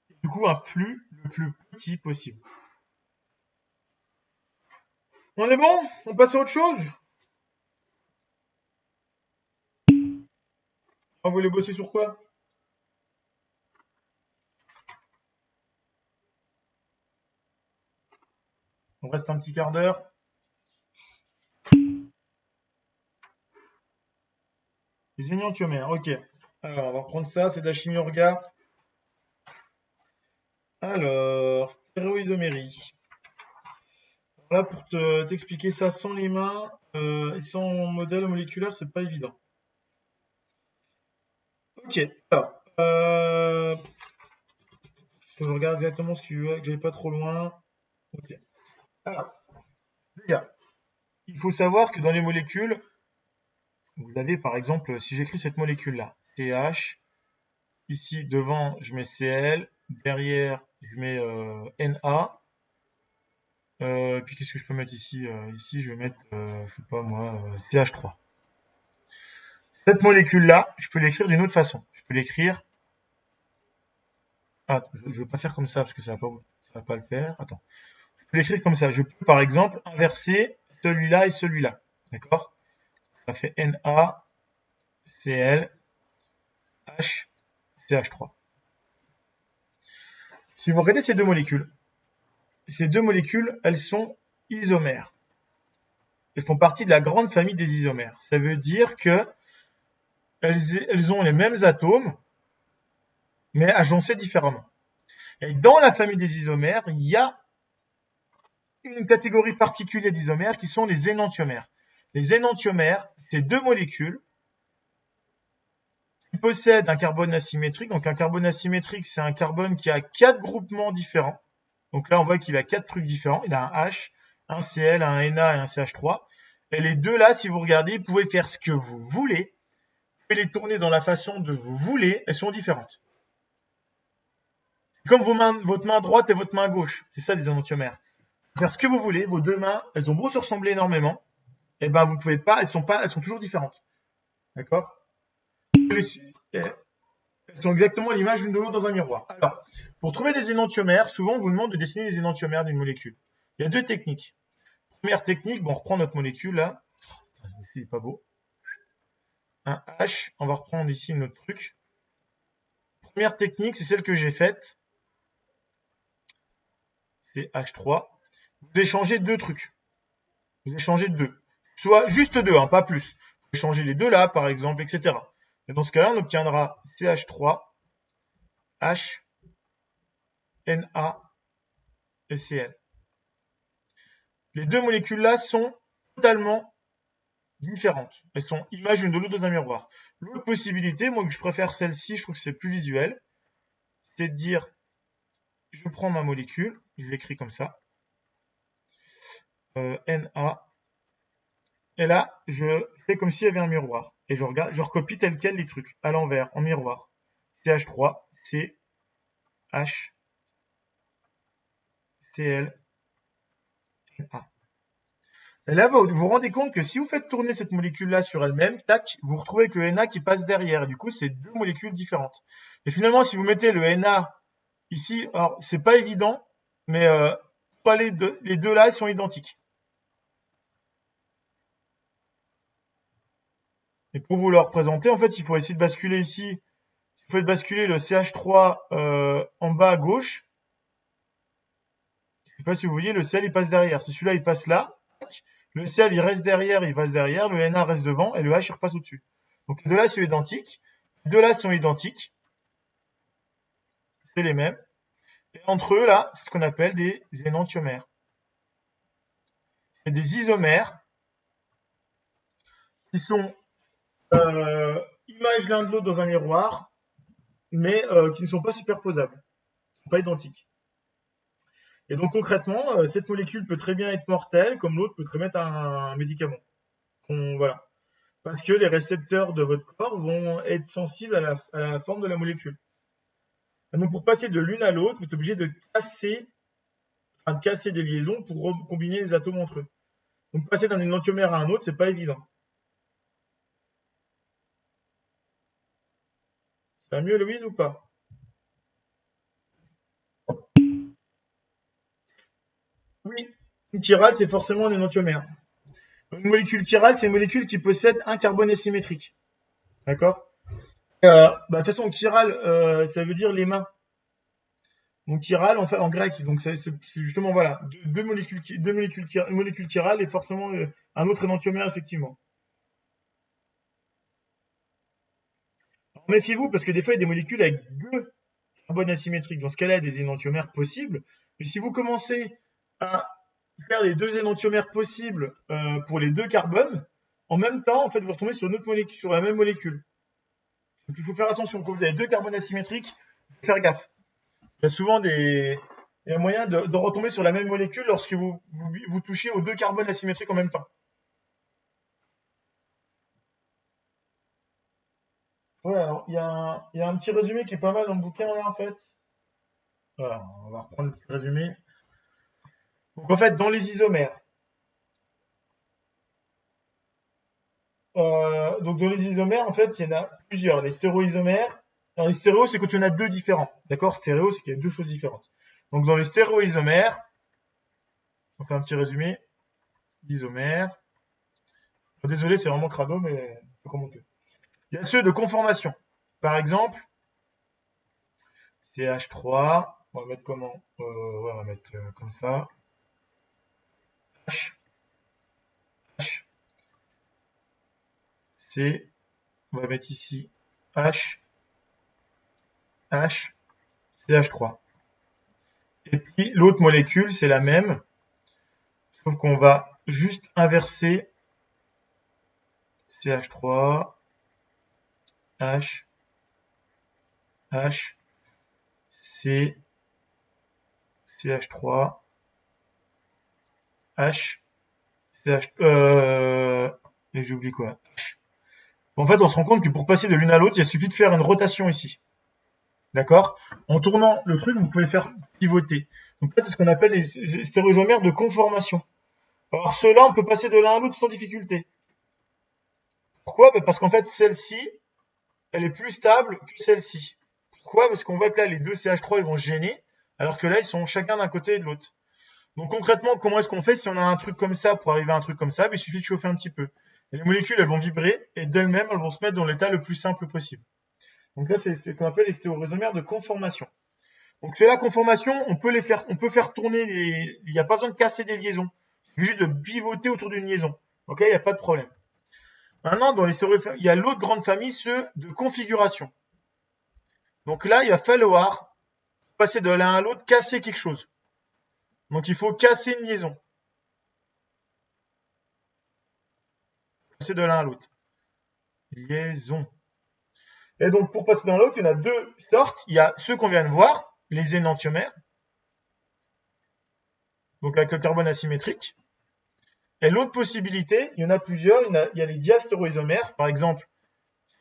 Et du coup, un flux le plus petit possible. On est bon? On passe à autre chose? On voulait bosser sur quoi? On reste un petit quart d'heure. Les énantiomères, ok. Alors, on va reprendre ça, c'est de la chimie orga. Alors, stéréoisomérie. Là, pour t'expliquer ça sans les mains et sans modèle moléculaire, c'est pas évident. Ok, alors, je regarde exactement ce qu'il veut, que j'aille pas trop loin. Ok. Alors, déjà, il faut savoir que dans les molécules, vous avez par exemple, si j'écris cette molécule-là, TH, ici devant je mets Cl, derrière je mets Na, puis qu'est-ce que je peux mettre ici? Ici je vais mettre, je sais pas moi, CH3. Cette molécule-là, je peux l'écrire d'une autre façon. Je peux l'écrire. Ah, je vais pas faire comme ça parce que ça va pas le faire. Attends. Je peux l'écrire comme ça. Je peux par exemple inverser celui-là et celui-là. D'accord? Ça fait NaCl HCH3. Si vous regardez ces deux molécules, elles sont isomères. Elles font partie de la grande famille des isomères. Ça veut dire que elles ont les mêmes atomes, mais agencés différemment. Et dans la famille des isomères, il y a une catégorie particulière d'isomères qui sont les énantiomères. Les énantiomères, c'est deux molécules qui possèdent un carbone asymétrique. Donc un carbone asymétrique, c'est un carbone qui a 4 groupements différents. Donc là, on voit qu'il a 4 trucs différents. Il a un H, un Cl, un Na et un CH3. Et les deux là, si vous regardez, vous pouvez faire ce que vous voulez. Vous pouvez les tourner dans la façon de vous voulez. Elles sont différentes. Comme votre main droite et votre main gauche. C'est ça des énantiomères. Vous pouvez faire ce que vous voulez. Vos deux mains, elles ont beau se ressembler énormément. Eh ben, vous pouvez pas, elles sont toujours différentes. D'accord? Elles sont exactement à l'image l'une de l'autre dans un miroir. Alors, pour trouver des énantiomères, souvent on vous demande de dessiner les énantiomères d'une molécule. Il y a deux techniques. Première technique, on reprend notre molécule là. C'est pas beau. Un H, on va reprendre ici notre truc. Première technique, c'est celle que j'ai faite. C'est H3. Vous échangez deux trucs. Vous échangez deux. Soit juste deux, pas plus. Vous échangez les deux là, par exemple, etc. Et dans ce cas-là, on obtiendra CH3, H, Na et Cl. Les deux molécules-là sont totalement différentes. Elles sont images l'une de l'autre dans un miroir. L'autre possibilité, moi que je préfère celle-ci, je trouve que c'est plus visuel, c'est de dire, je prends ma molécule, je l'écris comme ça, Na, et là, je fais comme s'il y avait un miroir. Et je regarde, je recopie tel quel les trucs, à l'envers, en miroir. CH3, C, H, Cl, Na. Et là, vous vous rendez compte que si vous faites tourner cette molécule-là sur elle-même, tac, vous retrouvez avec le Na qui passe derrière. Et du coup, c'est deux molécules différentes. Et finalement, si vous mettez le Na ici, alors c'est pas évident, mais pas les deux là, ils sont identiques. Et pour vous le représenter, en fait, il faut essayer de basculer ici. Il faut basculer le CH3 en bas à gauche. Je sais pas si vous voyez, le Cl il passe derrière. Si celui-là il passe là, le Cl il reste derrière, il passe derrière, le Na reste devant et le H il repasse au-dessus. Donc les deux là sont identiques. Les deux là sont identiques. C'est les mêmes. Et entre eux là, c'est ce qu'on appelle des énantiomères. Et des isomères qui sont images l'un de l'autre dans un miroir, mais qui ne sont pas superposables, pas identiques. Et donc concrètement, cette molécule peut très bien être mortelle, comme l'autre peut très bien être un médicament. Voilà. Parce que les récepteurs de votre corps vont être sensibles à la forme de la molécule. Et donc pour passer de l'une à l'autre, vous êtes obligé de casser des liaisons pour combiner les atomes entre eux. Donc passer d'un énantiomère à un autre, c'est pas évident. Ça va mieux, Louise, ou pas? Oui. Une chirale, c'est forcément un énantiomère. Une molécule chirale, c'est une molécule qui possède un carbone asymétrique. D'accord? De toute façon, chiral, ça veut dire les mains. Donc chiral en grec. Donc c'est justement voilà une molécule chirale et forcément un autre énantiomère effectivement. Alors, méfiez-vous parce que des fois il y a des molécules avec deux carbones asymétriques. Dans ce cas-là, il y a des énantiomères possibles. Mais si vous commencez à faire les deux énantiomères possibles pour les deux carbones, en même temps, en fait, vous retombez sur une autre molécule, sur la même molécule. Donc il faut faire attention quand vous avez deux carbones asymétriques, faire gaffe. Il y a souvent il y a moyen de retomber sur la même molécule lorsque vous touchez aux deux carbones asymétriques en même temps. Ouais, alors il y a un petit résumé qui est pas mal dans le bouquin là en fait. Voilà, on va reprendre le petit résumé. Donc en fait, dans les isomères, donc dans les isomères, en fait, il y en a plusieurs. Les stéréoisomères, alors les stéréos, c'est quand il y en a deux différents. D'accord? Stéréo, c'est qu'il y a deux choses différentes. Donc dans les stéréoisomères, on fait un petit résumé d'isomères. Désolé, c'est vraiment crado, mais faut commenter. Il y a ceux de conformation. Par exemple, TH3, on va mettre comment ouais, on va mettre comme ça. H, H, C, on va mettre ici H, H, CH3. Et puis l'autre molécule, c'est la même, sauf qu'on va juste inverser CH3, H, H, C, CH3, H, CH, et j'oublie quoi. En fait, on se rend compte que pour passer de l'une à l'autre, il suffit de faire une rotation ici. D'accord? En tournant le truc, vous pouvez faire pivoter. Donc là, c'est ce qu'on appelle les stéréoisomères de conformation. Alors ceux-là, on peut passer de l'un à l'autre sans difficulté. Pourquoi? Parce qu'en fait, celle-ci, elle est plus stable que celle-ci. Pourquoi? Parce qu'on voit que là, les deux CH3, ils vont se gêner, alors que là, ils sont chacun d'un côté et de l'autre. Donc concrètement, comment est-ce qu'on fait si on a un truc comme ça pour arriver à un truc comme ça? Il suffit de chauffer un petit peu. Et les molécules, elles vont vibrer et d'elles-mêmes, elles vont se mettre dans l'état le plus simple possible. Donc là, c'est ce qu'on appelle les stéréoisomères de conformation. Donc c'est la conformation, on peut faire tourner il n'y a pas besoin de casser des liaisons. Il suffit juste de pivoter autour d'une liaison. Ok, il n'y a pas de problème. Maintenant, il y a l'autre grande famille, ceux de configuration. Donc là, il va falloir passer de l'un à l'autre, casser quelque chose. Donc il faut casser une liaison. Passer de l'un à l'autre. Liaison. Et donc pour passer de l'un à l'autre, il y en a deux sortes. Il y a ceux qu'on vient de voir, les énantiomères. Donc avec le carbone asymétrique. Et l'autre possibilité, il y en a plusieurs, il y a les diastéréoisomères, par exemple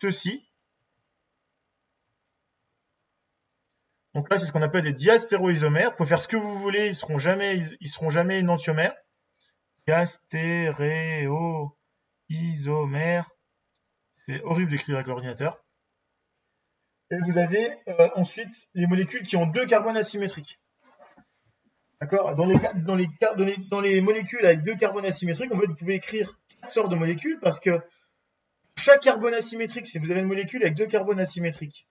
ceux-ci. Donc là, c'est ce qu'on appelle des diastéréoisomères. Vous pouvez faire ce que vous voulez, ils seront jamais énantiomères. Diastéréoisomères. C'est horrible d'écrire avec l'ordinateur. Et vous avez ensuite les molécules qui ont deux carbones asymétriques. D'accord? Dans les molécules avec deux carbones asymétriques, en fait, vous pouvez écrire quatre sortes de molécules parce que Chaque carbone asymétrique, si vous avez une molécule avec deux carbones asymétriques,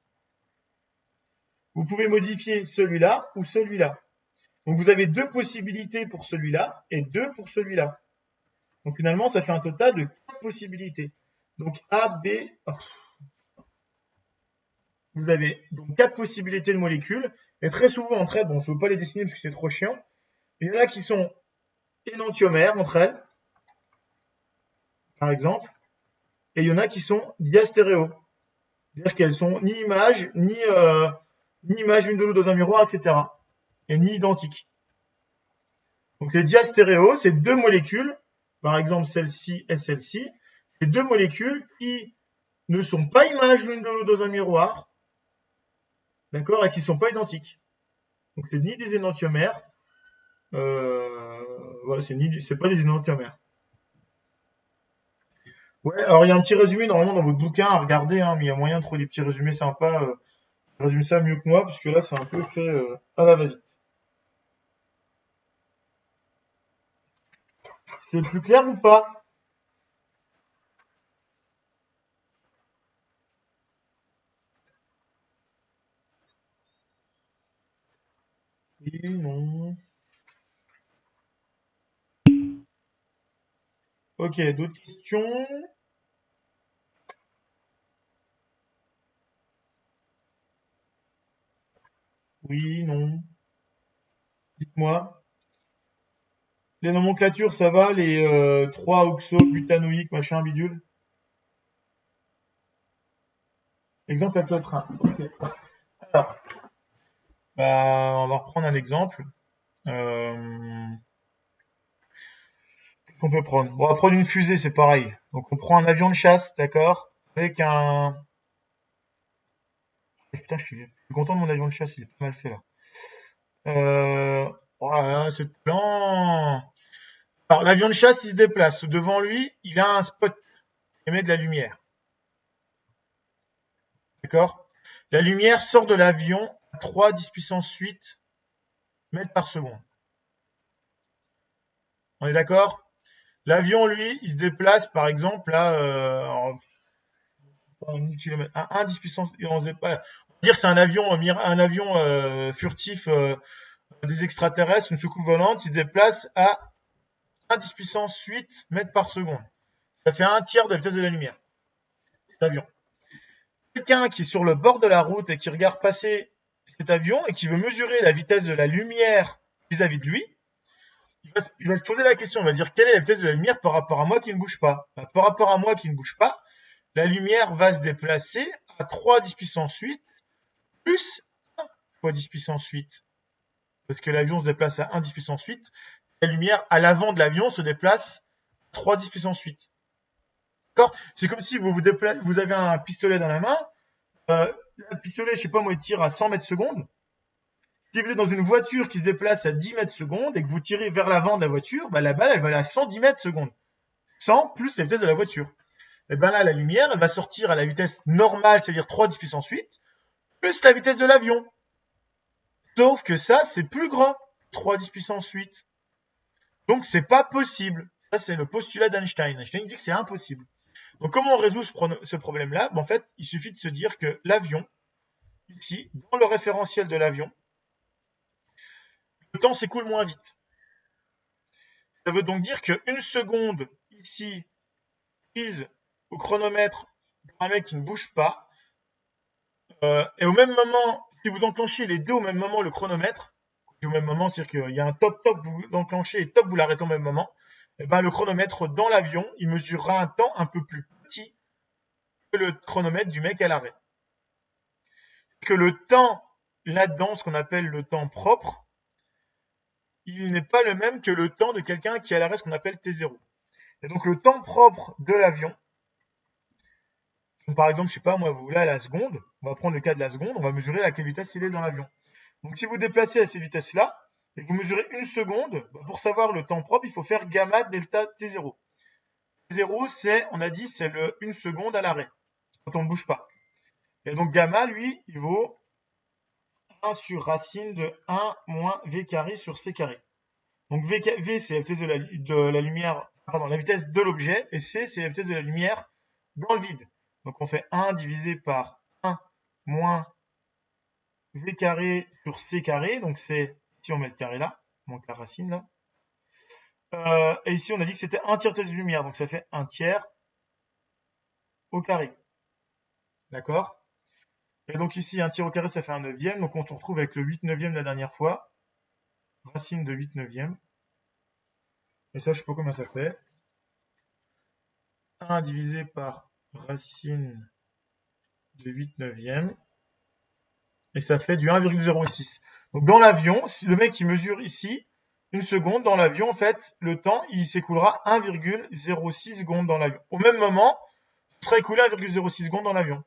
vous pouvez modifier celui-là ou celui-là. Donc vous avez deux possibilités pour celui-là et deux pour celui-là. Donc finalement, ça fait un total de 4 possibilités. Donc A, B, vous avez donc 4 possibilités de molécules. Et très souvent entre elles, bon, je ne veux pas les dessiner parce que c'est trop chiant. Il y en a qui sont énantiomères entre elles, par exemple. Et il y en a qui sont diastéréo. C'est-à-dire qu'elles sont ni images, ni images l'une de l'autre dans un miroir, etc. Et ni identiques. Donc les diastéréo, c'est deux molécules, par exemple celle-ci et celle-ci, c'est deux molécules qui ne sont pas images l'une de l'autre dans un miroir, d'accord, et qui ne sont pas identiques. Donc c'est ni des énantiomères, voilà, c'est pas des énantiomères. Ouais, alors il y a un petit résumé normalement dans votre bouquin à regarder, hein, mais il y a moyen de trouver des petits résumés sympas. Résumer ça mieux que moi, puisque là c'est un peu fait à la va-vite. C'est plus clair ou pas? Oui, non. Ok, d'autres questions? Oui, non. Dites-moi. Les nomenclatures, ça va? Les 3-oxo-butanoïques, machin, bidule? Exemple avec le train. Ok. Alors, bah, on va reprendre un exemple. Euh, qu'on peut prendre. Bon, on va prendre une fusée, c'est pareil. Donc, on prend un avion de chasse, d'accord? Avec un. Putain, je suis content de mon avion de chasse, il est pas mal fait là. Oh là là, ce plan. Alors, l'avion de chasse, il se déplace. Devant lui, il a un spot qui émet de la lumière. D'accord? La lumière sort de l'avion à 3 10 puissance 8 mètres par seconde. On est d'accord? L'avion, lui, il se déplace, par exemple, à 1 10 puissance. On va dire c'est un avion furtif des extraterrestres, une soucoupe volante, il se déplace à 1 10 puissance 8 mètres par seconde. Ça fait un tiers de la vitesse de la lumière. L'avion. Quelqu'un qui est sur le bord de la route et qui regarde passer cet avion et qui veut mesurer la vitesse de la lumière vis-à-vis de lui, il va se poser la question, il va dire quelle est la vitesse de la lumière par rapport à moi qui ne bouge pas. Par rapport à moi qui ne bouge pas, la lumière va se déplacer à 3 10 puissance 8 plus 1 fois 10 puissance 8. Parce que l'avion se déplace à 1 10 puissance 8, la lumière à l'avant de l'avion se déplace à 3 10 puissance 8. D'accord? C'est comme si vous avez un pistolet dans la main, le pistolet, je sais pas moi, il tire à 100 mètres secondes. Si vous êtes dans une voiture qui se déplace à 10 mètres secondes et que vous tirez vers l'avant de la voiture, bah, la balle, elle va aller à 110 mètres secondes. 100 plus la vitesse de la voiture. Et ben là, la lumière, elle va sortir à la vitesse normale, c'est-à-dire 3 10 puissance 8, plus la vitesse de l'avion. Sauf que ça, c'est plus grand. 3 10 puissance 8. Donc, c'est pas possible. Ça, c'est le postulat d'Einstein. Einstein dit que c'est impossible. Donc, comment on résout ce problème-là? En fait, il suffit de se dire que l'avion, ici, dans le référentiel de l'avion, le temps s'écoule moins vite. Ça veut donc dire qu'une seconde, ici, prise au chronomètre pour un mec qui ne bouge pas, et au même moment, si vous enclenchez les deux au même moment le chronomètre, au même moment, c'est-à-dire qu'il y a un top, vous l'enclenchez et top, vous l'arrêtez au même moment, et ben le chronomètre dans l'avion, il mesurera un temps un peu plus petit que le chronomètre du mec à l'arrêt. Que le temps là-dedans, ce qu'on appelle le temps propre, il n'est pas le même que le temps de quelqu'un qui est à l'arrêt, ce qu'on appelle T0. Et donc le temps propre de l'avion, donc, par exemple, je sais pas moi, vous là la seconde, on va prendre le cas de la seconde, on va mesurer à quelle vitesse il est dans l'avion. Donc si vous déplacez à ces vitesses-là, et que vous mesurez une seconde, pour savoir le temps propre, il faut faire gamma delta T0. T0, c'est, on a dit, c'est le 1 seconde à l'arrêt, quand on ne bouge pas. Et donc gamma, lui, il vaut 1 sur racine de 1 moins V carré sur C carré. Donc V, c'est la vitesse de la lumière, pardon, la vitesse de l'objet, et C, c'est la vitesse de la lumière dans le vide. Donc on fait 1 divisé par 1 moins v carré sur c carré. Donc c'est, si on met le carré là, on manque la racine là. Et ici on a dit que c'était 1 tiers de vitesse de lumière. Donc ça fait 1 tiers au carré. D'accord? Et donc ici, 1 tiers au carré, ça fait 1 neuvième. Donc on se retrouve avec le 8 neuvième de la dernière fois. Racine de 8 neuvième. Et ça, je sais pas combien ça fait. 1 divisé par racine de 8 neuvième. Et ça fait du 1,06. Donc dans l'avion, si le mec qui mesure ici, une seconde, dans l'avion, en fait, le temps, il s'écoulera 1,06 secondes dans l'avion. Au même moment, il sera écoulé 1,06 secondes dans l'avion.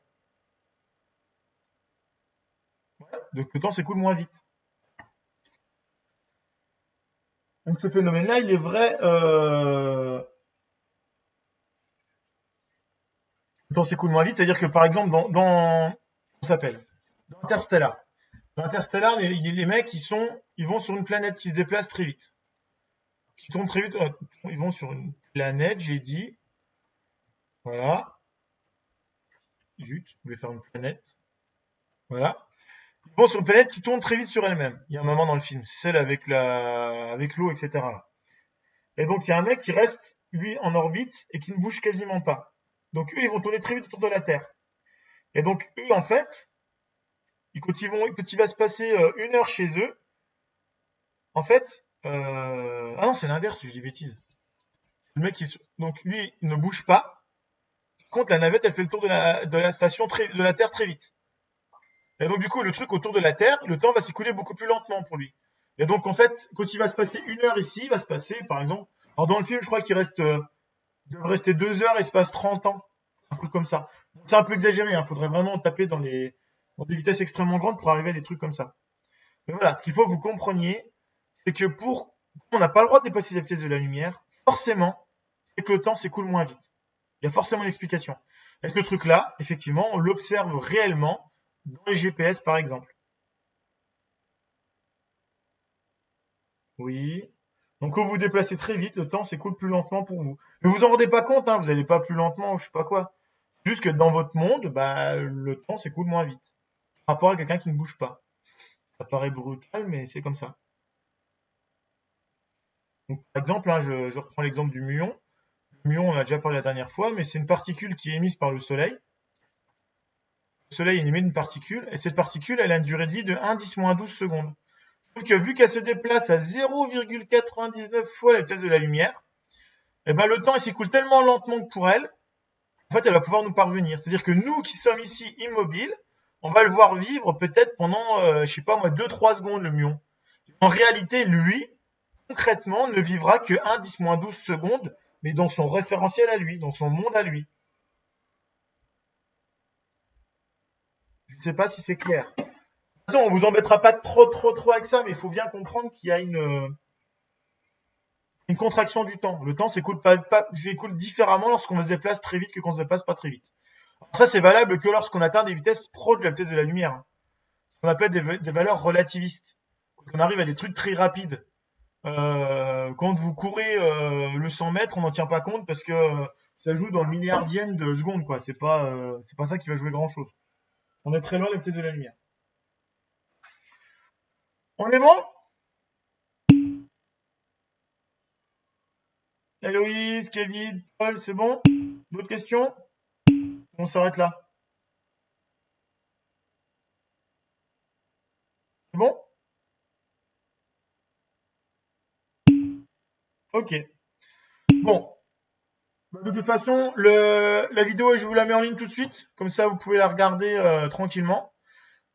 Donc le temps s'écoule moins vite. Donc ce phénomène-là, il est vrai. Le temps s'écoule moins vite, c'est-à-dire que par exemple, on s'appelle dans Interstellar. Dans Interstellar, les mecs, ils vont sur une planète qui se déplace très vite. Qui tourne très vite. Ils vont sur une planète, j'ai dit. Voilà. Zut, je voulais faire une planète. Voilà. Ils vont sur une planète qui tourne très vite sur elle-même. Il y a un moment dans le film, c'est celle avec l'eau, etc. Et donc il y a un mec qui reste, lui, en orbite et qui ne bouge quasiment pas. Donc eux, ils vont tourner très vite autour de la Terre. Et donc eux, en fait, quand il va se passer 1 heure chez eux, en fait, ah non, c'est l'inverse, je dis bêtise. Le mec, donc lui, il ne bouge pas. Par contre, la navette, elle fait le tour de la station de la Terre très vite. Et donc, du coup, le truc autour de la Terre, le temps va s'écouler beaucoup plus lentement pour lui. Et donc, en fait, quand il va se passer 1 heure ici, il va se passer, par exemple, alors dans le film, je crois qu'il devrait rester 2 heures et il se passe 30 ans. Un truc comme ça. C'est un peu exagéré, hein. Faudrait vraiment taper dans des vitesses extrêmement grandes pour arriver à des trucs comme ça. Mais voilà, ce qu'il faut que vous compreniez, c'est que on n'a pas le droit de dépasser la vitesse de la lumière, forcément, et que le temps s'écoule moins vite. Il y a forcément une explication. Et ce truc-là, effectivement, on l'observe réellement dans les GPS, par exemple. Oui. Donc, quand vous vous déplacez très vite, le temps s'écoule plus lentement pour vous. Mais vous en rendez pas compte, hein, vous n'allez pas plus lentement ou je sais pas quoi. Juste que dans votre monde, bah, le temps s'écoule moins vite. Par rapport à quelqu'un qui ne bouge pas. Ça paraît brutal, mais c'est comme ça. Donc, par exemple, hein, je reprends l'exemple du muon. Le muon, on en a déjà parlé la dernière fois, mais c'est une particule qui est émise par le Soleil. Le Soleil émet une particule, et cette particule, elle a une durée de vie de 1,10-12 secondes. Sauf que vu qu'elle se déplace à 0,99 fois la vitesse de la lumière, eh ben, le temps il s'écoule tellement lentement que pour elle, en fait, elle va pouvoir nous parvenir. C'est-à-dire que nous qui sommes ici immobiles, on va le voir vivre peut-être pendant, je sais pas moi, 2-3 secondes le muon. En réalité, lui, concrètement, ne vivra que 1,10-12 secondes, mais dans son référentiel à lui, dans son monde à lui. Je ne sais pas si c'est clair. De toute façon, on vous embêtera pas trop avec ça, mais il faut bien comprendre qu'il y a une contraction du temps. Le temps s'écoule différemment lorsqu'on se déplace très vite que quand on se déplace pas très vite. Alors ça, c'est valable que lorsqu'on atteint des vitesses proches de la vitesse de la lumière, hein. On appelle des valeurs relativistes. Quand on arrive à des trucs très rapides. Quand vous courez le 100 mètres, on n'en tient pas compte parce que ça joue dans le milliardième de seconde, quoi. C'est pas ça qui va jouer grand chose. On est très loin de la vitesse de la lumière. On est bon? Héloïse, Kevin, Paul, c'est bon? D'autres questions? On s'arrête là. C'est bon? Ok. Bon. Bah, de toute façon, la vidéo, je vous la mets en ligne tout de suite. Comme ça, vous pouvez la regarder tranquillement.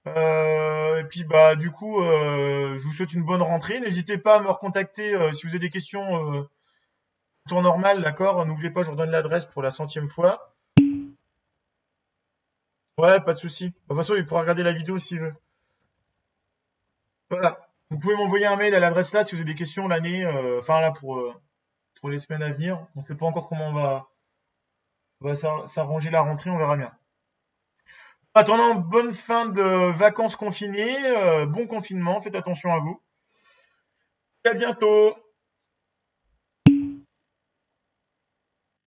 Et puis, bah, du coup, je vous souhaite une bonne rentrée. N'hésitez pas à me recontacter si vous avez des questions tour normal, d'accord? N'oubliez pas, je vous redonne l'adresse pour la 100e fois. Ouais, pas de souci. De toute façon, il pourra regarder la vidéo s'il veut. Voilà. Vous pouvez m'envoyer un mail à l'adresse là si vous avez des questions l'année, enfin là pour les semaines à venir. On ne sait pas encore comment on va s'arranger la rentrée, on verra bien. En attendant, bonne fin de vacances confinées, bon confinement, faites attention à vous. Et à bientôt.